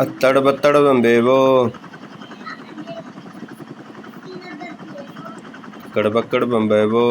अत्तड़ बत्तड़ बम्बेबो कड़बक्कड़ बम्बेबो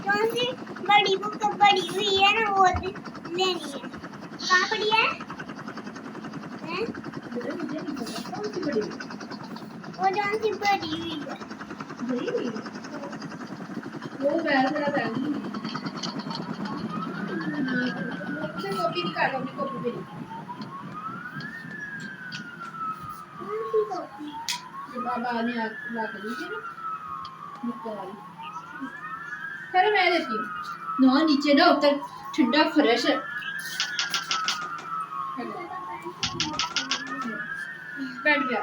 कौन सी बड़ी बुक बड़ी हुई है ना वो लेनी है। कहाँ पड़ी है? वो कौन सी बड़ी हुई है? वो बैग मेरा बैग नहीं है। मुझसे कॉपी निकालो अपनी कॉपी पे। कौन सी कॉपी? जो बाबा ने ला कर दी थी ना निकाल। अरे मैं देती हूँ ना नीचे ना उतर ठंडा फ्रेश है। बैठ गया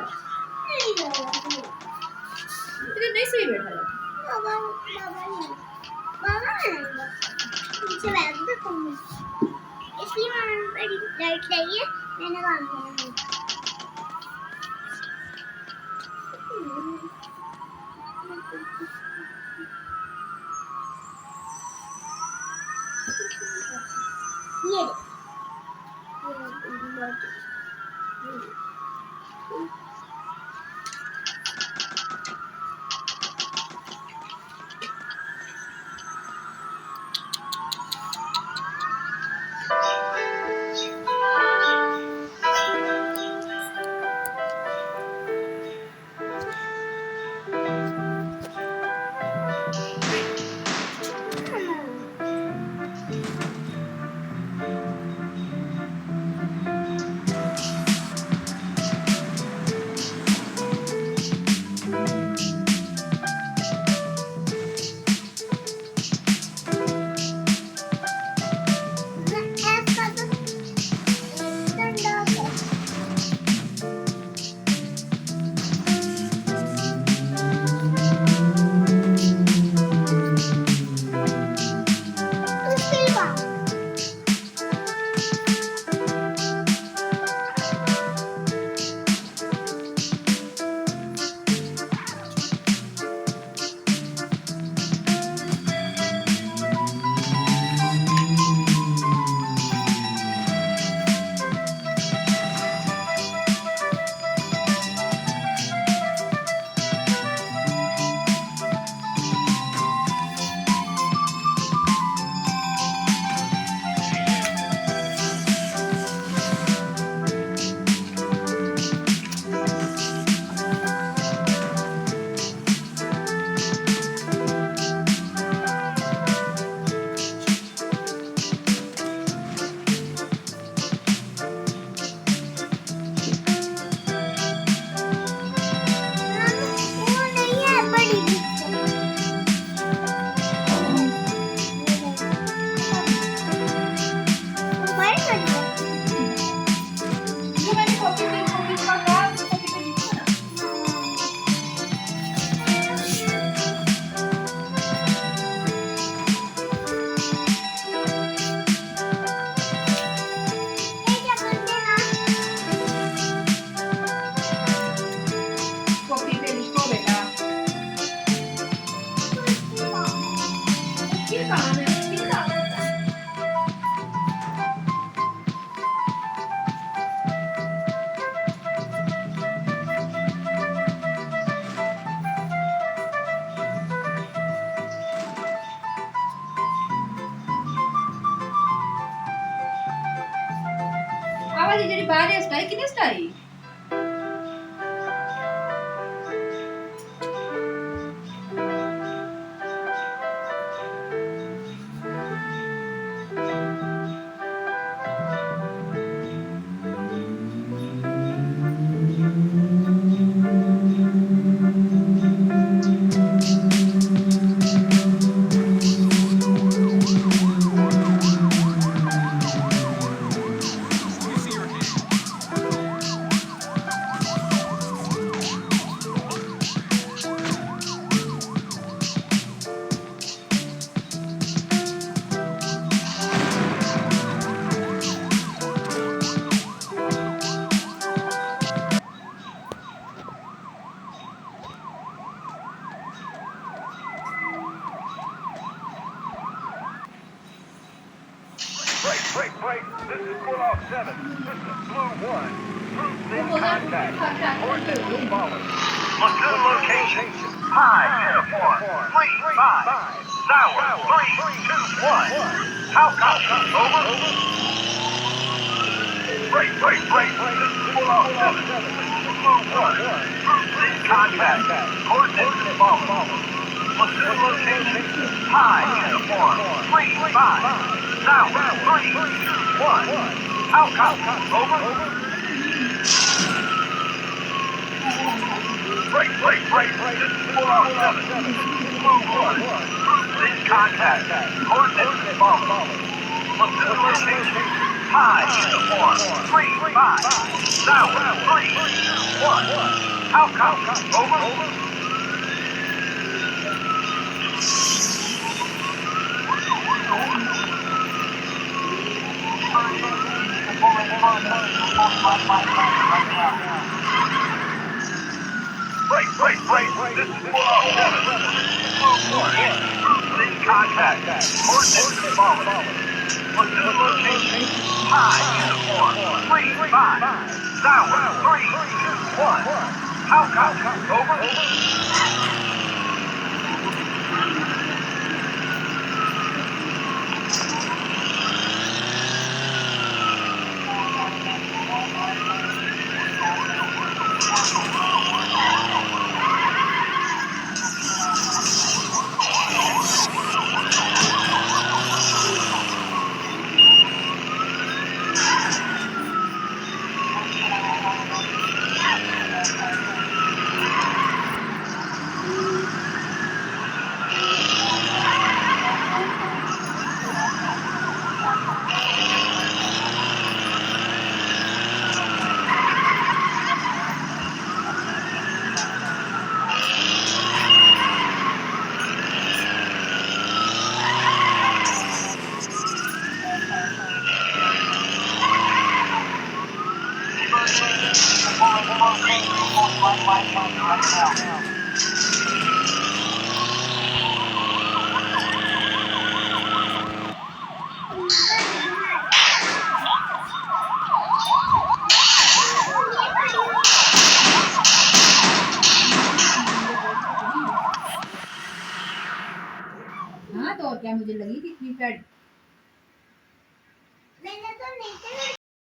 इधर नहीं सही बैठा बाबा बाबा नहीं बाबा नीचे बैठ दो इसलिए मैंने बड़ी लाइट लाई है मैंने काम किया ये ਵਾਲੀ ਜਿਹੜੀ ਬਾਹਰ ਹੈ ਸਟਾਈ ਕਿੰਨੇ ਸਟਾਈ Break. This is pull-off 7. This is blue 1. Groups in contact. Coordinates follow. Platoon location. High uniform. 3-5. Sour. 3-2-1. How copy? Over. Break. This is pull-off 7. This is blue 1. Groups in contact. Coordinates follow. Platoon location. High uniform. 3-5. Sour. 3-2-1. How copy? Over. Break. This is pull-off 7. Blue 1. Groups in contact. Coordinates follow. Platoon location. High uniform. 3-5. Sour. 3-2-1. How copy? Over. Break. This is pull-off 7. Blue 1. Groups in contact. Coordinates follow. Platoon location. High uniform. 3-5. Sour. 3-2-1. How copy? Over.